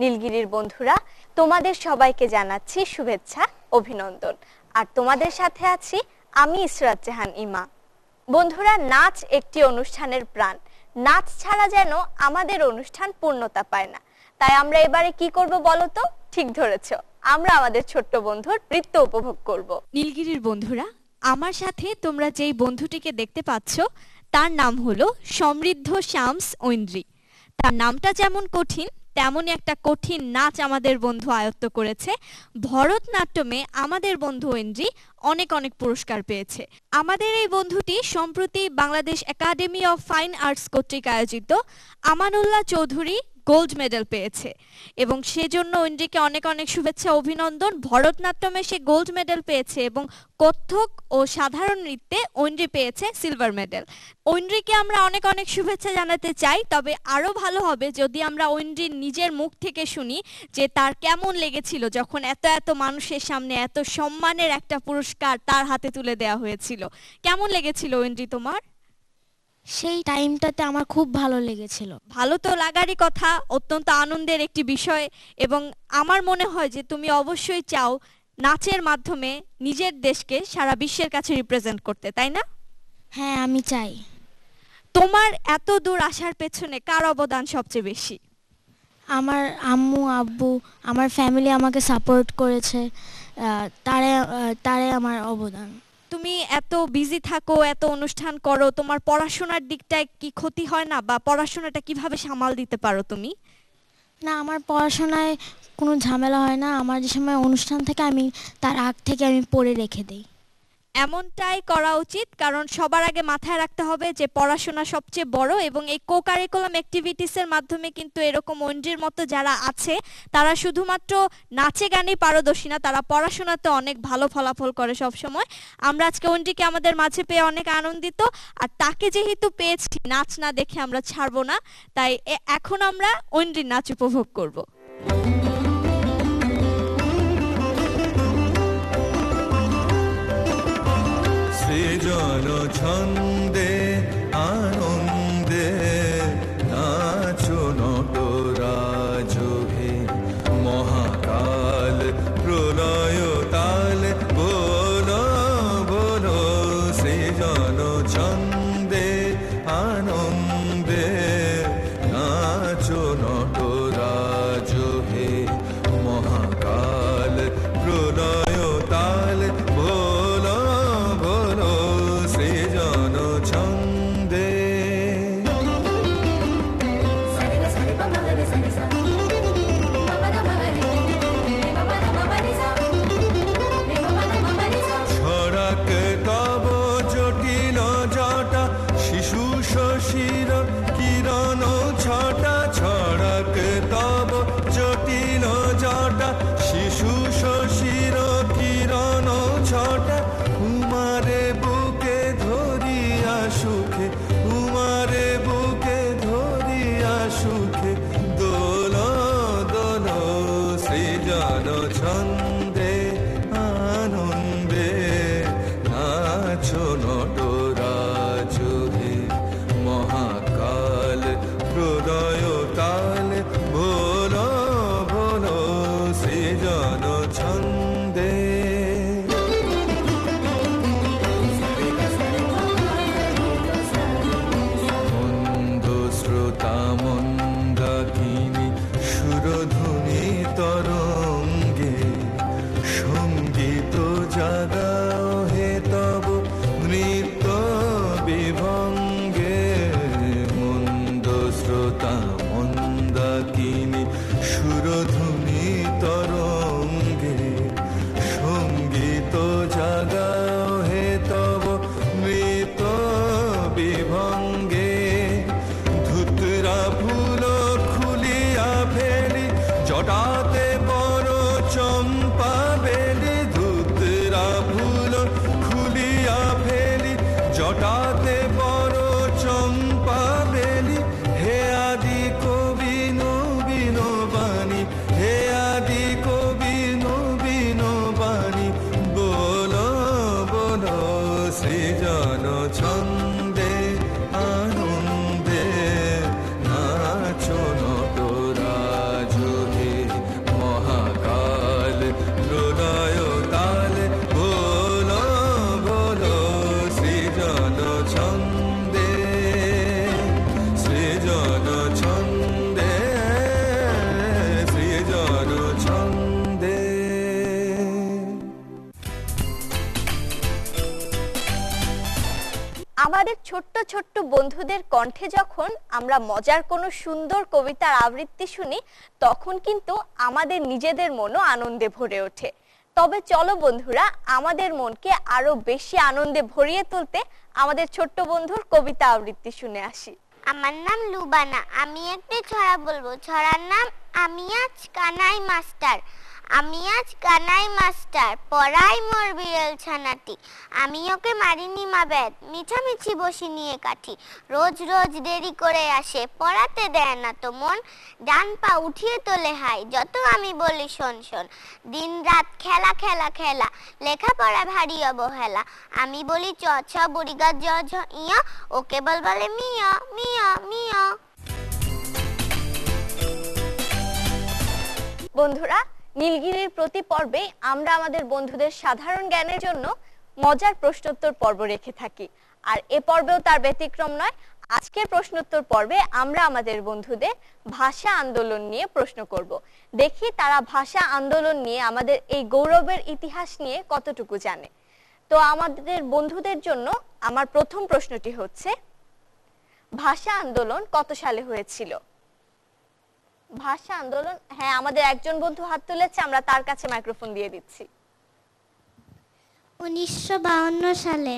নীলগিরির বন্ধুরা, তোমাদের সবাইকে জানাচ্ছি শুভেচ্ছা, অভিনন্দন। আর তোমাদের সাথে আছি আমি ইসরাত জাহান ইমা। বন্ধুরা, নাচ একটি অনুষ্ঠানের প্রাণ। নাচ ছাড়া যেন আমাদের অনুষ্ঠান পূর্ণতা পায় না। তাই আমরা এবারে কি করব বলো তো? ঠিক ধরেছো, আমরা আমাদের ছোট্ট বন্ধুর নৃত্য উপভোগ করব। নীলগিরির বন্ধুরা, আমার সাথে তোমরা যেই বন্ধুটিকে দেখতে পাচ্ছ তার নাম হলো সমৃদ্ধ শামস ঐন্দ্রী। তার নামটা যেমন কঠিন, তেমনই একটা কঠিন নাচ আমাদের বন্ধু আয়ত্ত করেছে। ভরতনাট্যমে আমাদের বন্ধু ঐন্দ্রী অনেক অনেক পুরস্কার পেয়েছে। আমাদের এই বন্ধুটি সম্প্রতি Bangladesh academy of fine arts কর্তৃক আয়োজিত আমানুল্লাহ চৌধুরী গোল্ড মেডেল পেয়েছে এবং সেজন্য ঐন্দ্রীকে অনেক অনেক শুভেচ্ছা, অভিনন্দন। ভরতনাট্যমে সে গোল্ড মেডেল পেয়েছে এবং কত্থক ও সাধারণ নৃত্যে ঐন্দ্রী পেয়েছে সিলভার মেডেল। ঐন্দ্রীকে আমরা অনেক অনেক শুভেচ্ছা জানাতে চাই, তবে আরও ভালো হবে যদি আমরা ঐন্দ্রীর নিজের মুখ থেকে শুনি যে তার কেমন লেগেছিল যখন এত এত মানুষের সামনে এত সম্মানের একটা পুরস্কার তার হাতে তুলে দেওয়া হয়েছিল। কেমন লেগেছিল ঐন্দ্রী তোমার? সেই টাইমটাতে আমার খুব ভালো লেগেছিল। ভালো তো লাগারই কথা, অত্যন্ত আনন্দের একটি বিষয়। এবং আমার মনে হয় যে তুমি অবশ্যই চাও নাচের মাধ্যমে নিজের দেশকে সারা বিশ্বের কাছে রিপ্রেজেন্ট করতে, তাই না? হ্যাঁ, আমি চাই। তোমার এত দূর আসার পেছনে কার অবদান সবচেয়ে বেশি? আমার আম্মু আব্বু, আমার ফ্যামিলি আমাকে সাপোর্ট করেছে, তারে আমার অবদান। তুমি এত বিজি থাকো, এত অনুষ্ঠান করো, তোমার পড়াশোনার দিকটায় কি ক্ষতি হয় না, বা পড়াশোনাটা কিভাবে সামাল দিতে পারো তুমি? না, আমার পড়াশোনায় কোনো ঝামেলা হয় না। আমার যে সময় অনুষ্ঠান থাকে আমি তার আগ থেকে আমি পড়ে রেখে দিই। এমনটাই করা উচিত, কারণ সবার আগে মাথায় রাখতে হবে যে পড়াশোনা সবচেয়ে বড়। এবং এই কো কারিকুলাম অ্যাক্টিভিটিসের মাধ্যমে কিন্তু এরকম ঐন্দ্রীর মতো যারা আছে তারা শুধুমাত্র নাচে গানে পারদর্শী না, তারা পড়াশোনাতে অনেক ভালো ফলাফল করে সব সময়। আমরা আজকে ঐন্দ্রীকে আমাদের মাঝে পেয়ে অনেক আনন্দিত। আর তাকে যেহেতু পেয়েছি, নাচ না দেখে আমরা ছাড়বো না। তাই এখন আমরা ঐন্দ্রীর নাচ উপভোগ করব। সৃজন ছন্দে আনন্দে নাচো নটরাজ হে, মহাকাল প্রলয় তাল বলো বলো। সৃজন ছন্দে আনন্দে নাচো নটরাজ হে, মহাকাল প্রলয় তাল বলো বলো। সৃজন ছন্দে ছড়াক তব জটিল জটা, শিশু শশীর কিরণ ছটা। ছড়াক তব জটিল জটা, শিশু শশীর কিরণ ছটা। উমারে বুকে ধরিয়া সুখে, উমারে বুকে ধরিয়া সুখে দোল দোল। সৃজন ছন্দে আনন্দে নাচো নটরাজ হে, মহাকাল প্রলয় তাল বলো বলো। সৃজন ছন্দে মন্দ শ্রোতা মন্দাকিনী সুরধুনী তরঙ্গে, সঙ্গীত জাগাও হে তব নৃত্য বিভঙ্গে। মন্দ শ্রোতা মন্দাকিনী সুরধুনী তরঙ্গে, সঙ্গীত জাগাও হে তব নৃত্য বিভঙ্গে। ধুতরা ফুল খুলিয়া ফেলি, জটাতে বড় চম্পা বেলি। ধুতরা ফুল খুলিয়া ফেলি, জটাতে বড় চম্পা বেলি। হে আদি কবি নবীন বাণী, হে আদি কবি নবীন বাণী বলো বলো। সৃজন ছন্দে আনন্দে নাচো নটরাজ হে, ছোট্ট ছোট্ট বন্ধুদের কণ্ঠে যখন আমরা মজার কোনো সুন্দর কবিতার আবৃত্তি শুনি তখন কিন্তু আমাদের নিজেদের মনও আনন্দে ভরে ওঠে। তবে চলো বন্ধুরা, আমাদের মনকে আরো বেশি আনন্দে ভরিয়ে তুলতে আমাদের ছোট্ট বন্ধুর কবিতা আবৃত্তি শুনে আসি। আমার নাম লুবানা, আমি একটি ছড়া বলবো। ছড়ার নাম আমি আজ কানাই মাস্টার। আমি আজ কানাই মাস্টার, পড়াই মোর বিড়াল ছানাটি। আমি ওকে মারিনি মা ব্যাট, মিছামিছি বসি নিয়ে কাঠি। রোজ রোজ দেরি করে আসে, পড়াতে দেয় না তো মন। ডান পা উঠিয়ে তোলে হাই, যত আমি বলি শোন শোন। দিন রাত খেলা খেলা খেলা, লেখাপড়া ভারী অবহেলা। আমি বলি চ ছ বুড়িগা জ ঝ ইয়, ও কেবল বলে মিয় মিয় মিয়। বন্ধুরা, নীলগিরির প্রতি পর্বে আমরা আমাদের বন্ধুদের সাধারণ জ্ঞানের জন্য মজার প্রশ্নোত্তর পর্ব রেখে থাকি, আর এ পর্বেও তার ব্যতিক্রম নয়। আজকের প্রশ্নোত্তর পর্বে আমরা আমাদের বন্ধুদের ভাষা আন্দোলন নিয়ে প্রশ্ন করব। দেখি তারা ভাষা আন্দোলন নিয়ে আমাদের এই গৌরবের ইতিহাস নিয়ে কতটুকু জানে। তো আমাদের বন্ধুদের জন্য আমার প্রথম প্রশ্নটি হচ্ছে, ভাষা আন্দোলন কত সালে হয়েছিল? ভাষা আন্দোলন, হ্যাঁ, আমাদের একজন বন্ধু হাত তুলেছে, আমরা তার কাছে মাইক্রোফোন দিয়ে দিচ্ছি। 1952 সালে।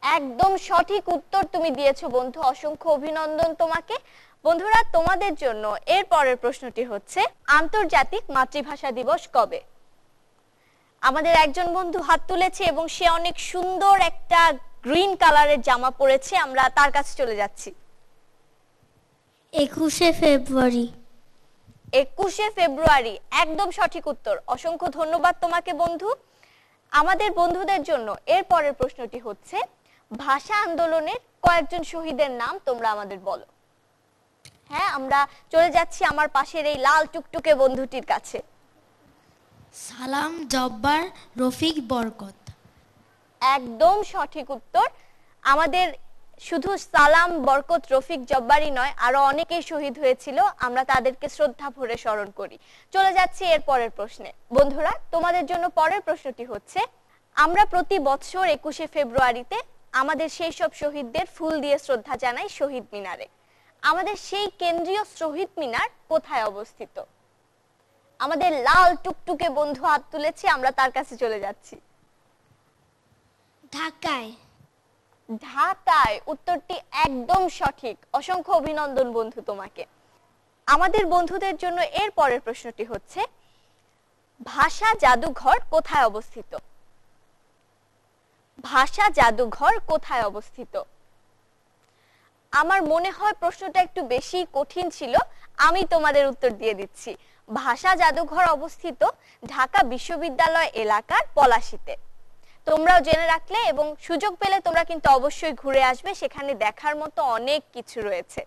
একদম সঠিক উত্তর তুমি দিয়েছো বন্ধু, অসংখ্য অভিনন্দন তোমাকে। বন্ধুরা, তোমাদের জন্য এর পরের প্রশ্নটি হচ্ছে, আন্তর্জাতিক মাতৃভাষা দিবস কবে? আমাদের একজন বন্ধু হাত তুলেছে এবং সে অনেক সুন্দর একটা গ্রিন কালারের জামা পরেছে, আমরা তার কাছে চলে যাচ্ছি। 21 ফেব্রুয়ারি। 21 ফেব্রুয়ারি, একদম সঠিক উত্তর। অসংখ্য ধন্যবাদ তোমাকে বন্ধু। আমাদের বন্ধুদের জন্য এর পরের প্রশ্নটি হচ্ছে, ভাষা আন্দোলনের কয়েকজন শহীদের নাম তোমরা আমাদের বলো। হ্যাঁ, আমরা চলে যাচ্ছি আমার পাশের এই লাল টুকটুকে বন্ধুটির কাছে। সালাম, জব্বার, রফিক, বরকত। একদম সঠিক উত্তর। আমাদের শুধু সালাম, বরকত, রফিক, জব্বারই নয়, আরো অনেকেই শহীদ হয়েছিল, আমরা তাদেরকে শ্রদ্ধা ভরে স্মরণ করি। চলে যাচ্ছি এর পরের প্রশ্নে। বন্ধুরা, তোমাদের জন্য পরের প্রশ্নটি হচ্ছে, আমরা প্রতি বছর 21 ফেব্রুয়ারিতে আমাদের সেই সব শহীদদের ফুল দিয়ে শ্রদ্ধা জানাই শহীদ মিনারে। আমাদের সেই কেন্দ্রীয় শহীদ মিনার কোথায় অবস্থিত? আমাদের লাল টুকটুকে বন্ধু হাত তুলেছে, আমরা তার কাছে চলে যাচ্ছি। ঢাকায়। ঢাকায়, উত্তরটি একদম সঠিক। অসংখ্য অভিনন্দন বন্ধু তোমাকে। আমাদের বন্ধুদের জন্য এর পরের প্রশ্নটি হচ্ছে, ভাষা জাদুঘর কোথায় অবস্থিত? ভাষা জাদুঘর কোথায় অবস্থিত? আমার মনে হয় প্রশ্নটা একটু বেশি কঠিন ছিল, আমি তোমাদের উত্তর দিয়ে দিচ্ছি। ভাষা জাদুঘর অবস্থিত ঢাকা বিশ্ববিদ্যালয় এলাকার পলাশীতে। তোমরাও জেনে রাখলে এবং সুযোগ পেলে তোমরা কিন্তু অবশ্যই ঘুরে আসবে, সেখানে দেখার মতো অনেক কিছু রয়েছে।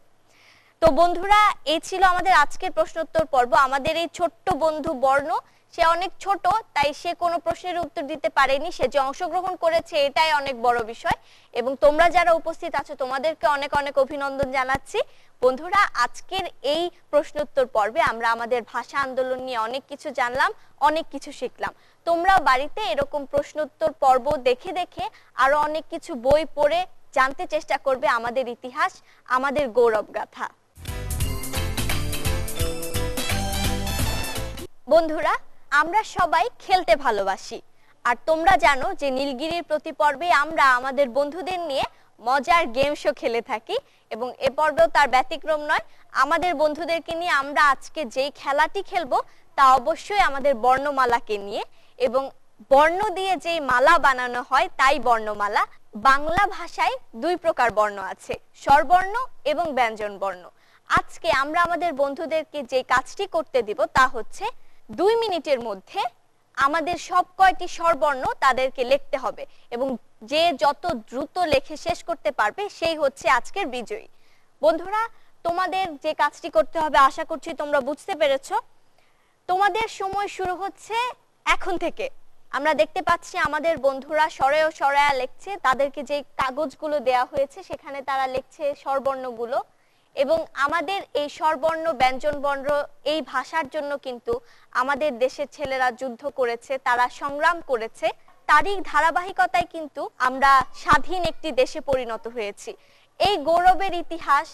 তো বন্ধুরা, এই ছিল আমাদের আজকের প্রশ্নোত্তর পর্ব। আমাদের এই ছোট্ট বন্ধু বর্ণ, সে অনেক ছোট, তাই সে কোনো প্রশ্নের উত্তর দিতে পারেনি। সে যে অংশগ্রহণ করেছে এটাই অনেক বড় বিষয়, এবং তোমরা যারা উপস্থিত আছো তোমাদেরকে অনেক অনেক অভিনন্দন জানাচ্ছি। বন্ধুরা, আজকের এই প্রশ্নোত্তর পর্বে আমরা আমাদের ভাষা আন্দোলন নিয়ে অনেক কিছু জানলাম, অনেক কিছু শিখলাম। তোমরাও বাড়িতে এরকম প্রশ্নোত্তর পর্ব দেখে দেখে আরো অনেক কিছু বই পড়ে জানতে চেষ্টা করবে আমাদের ইতিহাস, আমাদের গৌরব গাথা। বন্ধুরা, আমরা সবাই খেলতে ভালোবাসি, আর তোমরা জানো যে নীলগিরির প্রতি পর্বে আমরা আমাদের বন্ধুদের নিয়ে মজার গেম শো খেলে থাকি, এবং এ পর্বেও তার ব্যতিক্রম নয়। আমাদের বন্ধুদেরকে নিয়ে আমরা আজকে যেই খেলাটি খেলবো তা অবশ্যই আমাদের বর্ণমালাকে নিয়ে, এবং বর্ণ দিয়ে যেই মালা বানানো হয় তাই বর্ণমালা। বাংলা ভাষায় দুই প্রকার বর্ণ আছে, স্বরবর্ণ এবং ব্যঞ্জন বর্ণ। আজকে আমরা আমাদের বন্ধুদেরকে যে কাজটি করতে দিব তা হচ্ছে 2 মিনিটের মধ্যে আমাদের সব কয়টি স্বরবর্ণ তাদেরকে লিখতে হবে, এবং যে যত দ্রুত লেখে শেষ করতে পারবে সেই হচ্ছে আজকের বিজয়ী। বন্ধুরা, তোমাদের যে কাজটি করতে হবে আশা করছি তোমরা বুঝতে পেরেছো। তোমাদের সময় শুরু হচ্ছে এখন থেকে। আমরা দেখতে পাচ্ছি আমাদের বন্ধুরা সরেও সরায়া লিখছে, তাদেরকে যে কাগজগুলো দেয়া হয়েছে সেখানে তারা লিখছে স্বরবর্ণগুলো, এবং আমাদের এই স্বরবর্ণ ব্যঞ্জন বর্ণ এই ভাষার জন্য কিন্তু আমাদের দেশের ছেলেরা যুদ্ধ করেছে, তারা সংগ্রাম করেছে। তারই ধারাবাহিকতায় কিন্তু আমরা স্বাধীন একটি দেশে পরিণত হয়েছি। এই গৌরবের ইতিহাস,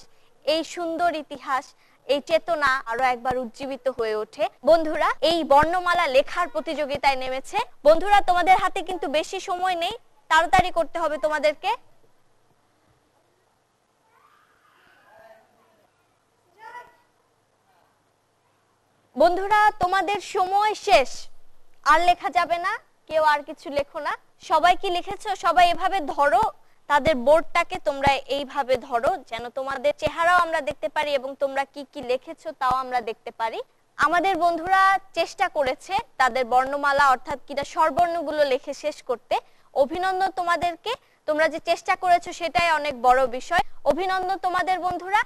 এই সুন্দর ইতিহাস, এই চেতনা আরো একবার উজ্জীবিত হয়ে ওঠে। বন্ধুরা এই বর্ণমালা লেখার প্রতিযোগিতায় নেমেছে। বন্ধুরা তোমাদের হাতে কিন্তু বেশি সময় নেই, তাড়াতাড়ি করতে হবে তোমাদেরকে। বন্ধুরা তোমাদের সময় শেষ, আর লেখা যাবে না, কেউ আর কিছু লেখো না। সবাই কি লিখেছো? সবাই এভাবে ধরো তাদের বোর্ডটাকে, তোমরা এইভাবে ধরো যেন তোমাদের চেহারাও আমরা দেখতে পারি এবং তোমরা কি কি লিখেছো তাও আমরা দেখতে পারি। আমাদের বন্ধুরা চেষ্টা করেছে তাদের বর্ণমালা অর্থাৎ কিটা স্বরবর্ণগুলো লিখে শেষ করতে। অভিনন্দন তোমাদেরকে, তোমরা যে চেষ্টা করেছো সেটাই অনেক বড় বিষয়। অভিনন্দন তোমাদের বন্ধুরা।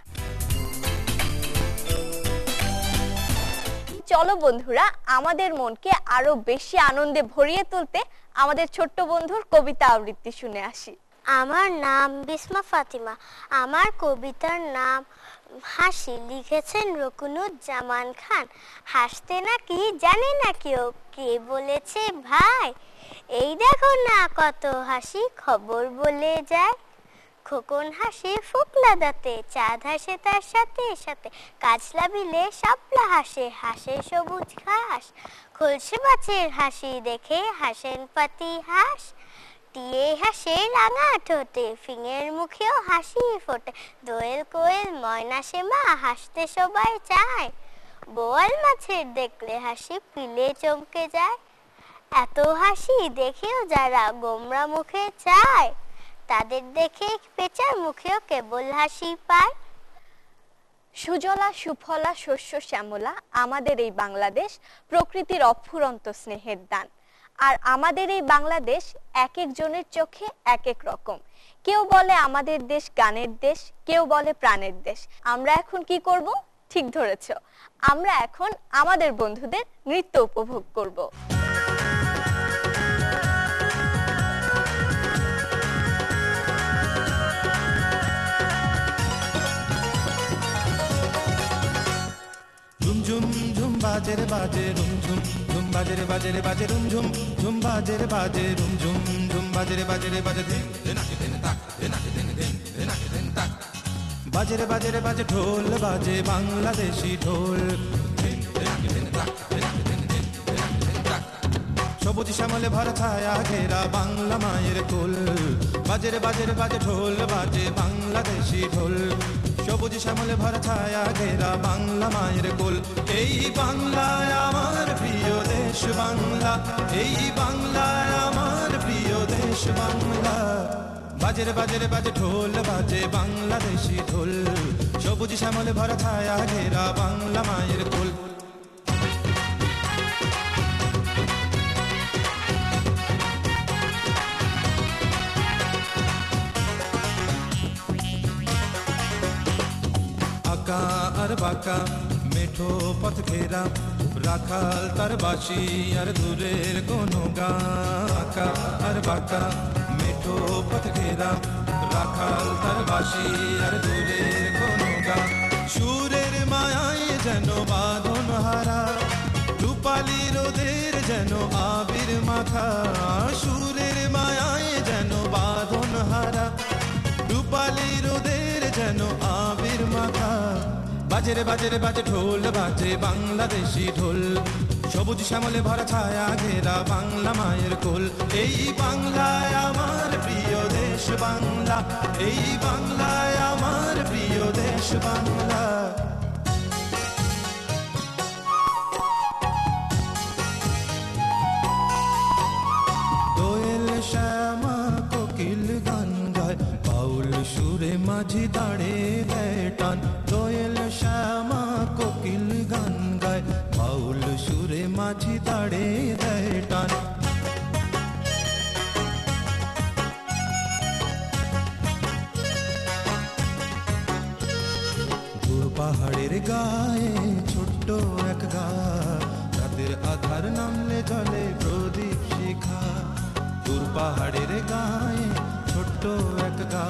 চলো বন্ধুরা আমাদের মনকে আরো বেশি আনন্দে ভরিয়ে তুলতে আমাদের ছোট্ট বন্ধুর কবিতা আবৃত্তি শুনে আসি। আমার নাম বিসমা ফাতিমা, আমার কবিতার নাম হাসি, লিখেছেন রকুনুজ্জামান খান। হাসতে নাকি জানে না কেউ, কে বলেছে ভাই? এই দেখো না কত হাসি, খবর বলে যায়। খোকন হাসে ফুকলা দাঁতে, চাঁদ হাসে তার সাথে সাথে, কাজলা বিলে শাপলা হাসে, হাসে সবুজ ঘাস। খলসে মাছের হাসি দেখে হাসেন পাতি হাঁস, টিয়ে হাসে রাঙা ঠোঁটে, ফিঙের মুখেও হাসি ফোটে। দোয়েল কোয়েল ময়না সে মা, হাসতে সবাই চায়। বোয়াল মাছের দেখলে হাসি পিলে চমকে যায়। এত হাসি দেখেও যারা গোমরা মুখে চায়, তাদের দেখে পেঁচার মুখেও কেবল হাসি পায়। সুজলা সুফলা শস্য শ্যামলা আমাদের এই বাংলাদেশ, প্রকৃতির অফুরন্ত স্নেহের দান। আর আমাদের এই বাংলাদেশ এক একজনের চোখে এক এক রকম। কেউ বলে আমাদের দেশ গানের দেশ, কেউ বলে প্রাণের দেশ। আমরা এখন কি করব? ঠিক ধরেছো, আমরা এখন আমাদের বন্ধুদের নৃত্য উপভোগ করব। ঝুম ঝুম বাজে রে বাজে রুম ঝুম ঝুম বাজে রে বাজে রে বাজে রুম ঝুম ঝুম বাজে রে বাজে রুম ঝুম ঝুম বাজে রে বাজে ধিন ধিনাকে ধিন তাক ধিনাকে ধিন ধিন ধিনাকে ধিন তাক। বাজে রে বাজে ঢোল বাজে বাংলাদেশি ঢোল, ধিন ধিনাকে ধিন তাক ধিনাকে ধিন ধিন ধিনাকে ধিন তাক। সবুজ শ্যামলে ভরা ছায়া ঘেরা বাংলা মায়ের কোল। বাজে রে বাজে ঢোল বাজে বাংলাদেশি ঢোল, সবুজ শ্যামলে ভরা ছায়া ঘেরা বাংলা মায়ের কোল। এই বাংলায় আমার প্রিয় দেশ বাংলা, এই বাংলায় আমার প্রিয় দেশ বাংলা। বাজে রে বাজে ঢোল বাজে বাংলাদেশি ঢোল, সবুজ শ্যামলে ভরা ছায়া ঘেরা বাংলা মায়ের কোল। আঁকা আর বাঁকা মেঠো পথ ঘেরা, রাখাল তার বাঁশি আর দূরের কোনো গা। আঁকা আর বাঁকা মেঠো পথ ঘেরা, রাখাল তার বাঁশি আর দূরের কোনো গা। সুরের মায়ায় যেন বাঁধন হারা, রূপালি রোদের যেন আবির মাখা। সুরের মায়ায় যেন বাঁধন হারা, রূপালি রোদের যেন আবির মাখা। বাজে রে বাজে ঢোল বাজে বাংলাদেশি ঢোল, সবুজ শ্যামলে ভরা ছায়া ঘেরা বাংলা মায়ের কোল। এই বাংলায় আমার প্রিয় দেশ বাংলা, এই বাংলায় আমার প্রিয় দেশ বাংলা। দোয়েল শ্যামা কোকিল গান গায়, বাউল সুরে মাঝি দাঁড়ে দেয় টান। দোয়েল শ্যামা কোকিল গান গায়, বাউল সুরে মাঝি দাঁড়ে দেয় টান। দূর পাহাড়ের গায়ে ছোট্ট এক গা, রাতের আধার নামলে জলে প্রদীপ শিখা। দূর পাহাড়ের গায়ে ছোট্ট এক গা,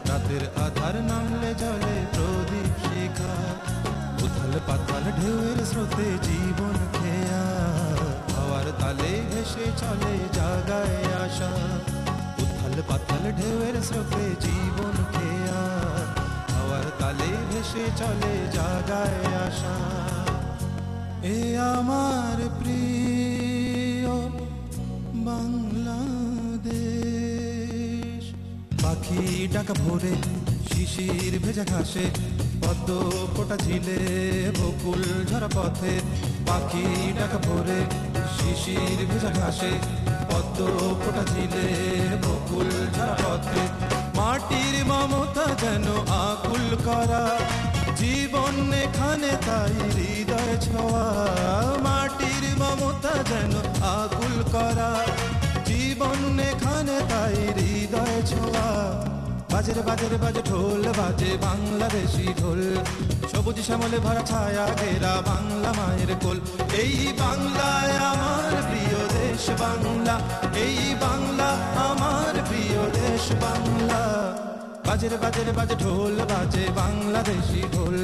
রাতের আধার নামলে জলে প্রদীপ শিখা। উথাল পাতাল ঢেউয়ের স্রোতে জীবন খেয়া, হাওয়ার তালে ভেসে চলে জাগায় আশা। উথাল উথাল পাতাল ঢেউয়ের স্রোতে জীবন খেয়া হাওয়ার তালে ভেসে চলে জাগায় আশা। এ আমার প্রিয় বাংলাদেশ। পাখি ডাকা ভোরে শিশির ভেজা ঘাসে পদ্ম ফোটা ঝিলে বকুল ঝরা পথে। পাখি ডাকা ভোরে শিশির ভেজা ঘাসে পদ্ম ফোটা ঝিলে বকুল ঝরা পথে। মাটির মমতা যেন আকুল করা জীবন এখানে তাই হৃদয় ছোঁয়া। মাটির মমতা যেন আকুল করা জীবন এখানে তাই হৃদয় ছোঁয়া। বাজের বাজের বাজে ঢোল বাজে বাংলাদেশি ঢোল, সবুজ শ্যামলে ভরা ছায়া ঘেরা বাংলা মায়ের কোল। এই বাংলায় আমার প্রিয় দেশ বাংলা, এই বাংলা আমার প্রিয় দেশ বাংলা। বাজের বাজের বাজে ঢোল বাজে বাংলাদেশি ঢোল,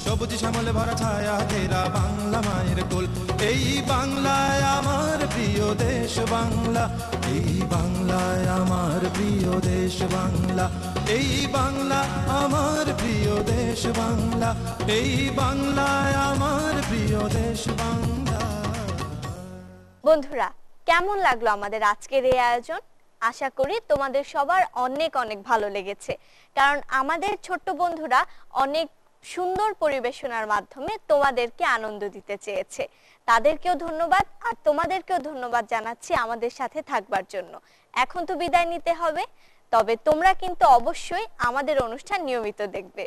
সবুজ শ্যামলে ভরা ছায়া ঘেরা বাংলা মায়ের কোল। এই বাংলায় আমার প্রিয় দেশ বাংলা, এই বাংলায় আমার প্রিয় দেশ বাংলা, এই বাংলা আমার প্রিয় দেশ বাংলা, এই বাংলায় আমার প্রিয় দেশ বাংলা। বন্ধুরা, কেমন লাগলো আমাদের আজকের এই আয়োজন? আশা করি তোমাদের সবার অনেক অনেক ভালো লেগেছে, কারণ আমাদের ছোট্ট বন্ধুরা অনেক সুন্দর পরিবেশনার মাধ্যমে তোমাদেরকে আনন্দ দিতে চেয়েছে। তাদেরকেও ধন্যবাদ, আর তোমাদেরকেও ধন্যবাদ জানাচ্ছি আমাদের সাথে থাকবার জন্য। এখন তো বিদায় নিতে হবে, তবে তোমরা কিন্তু অবশ্যই আমাদের অনুষ্ঠান নিয়মিত দেখবে।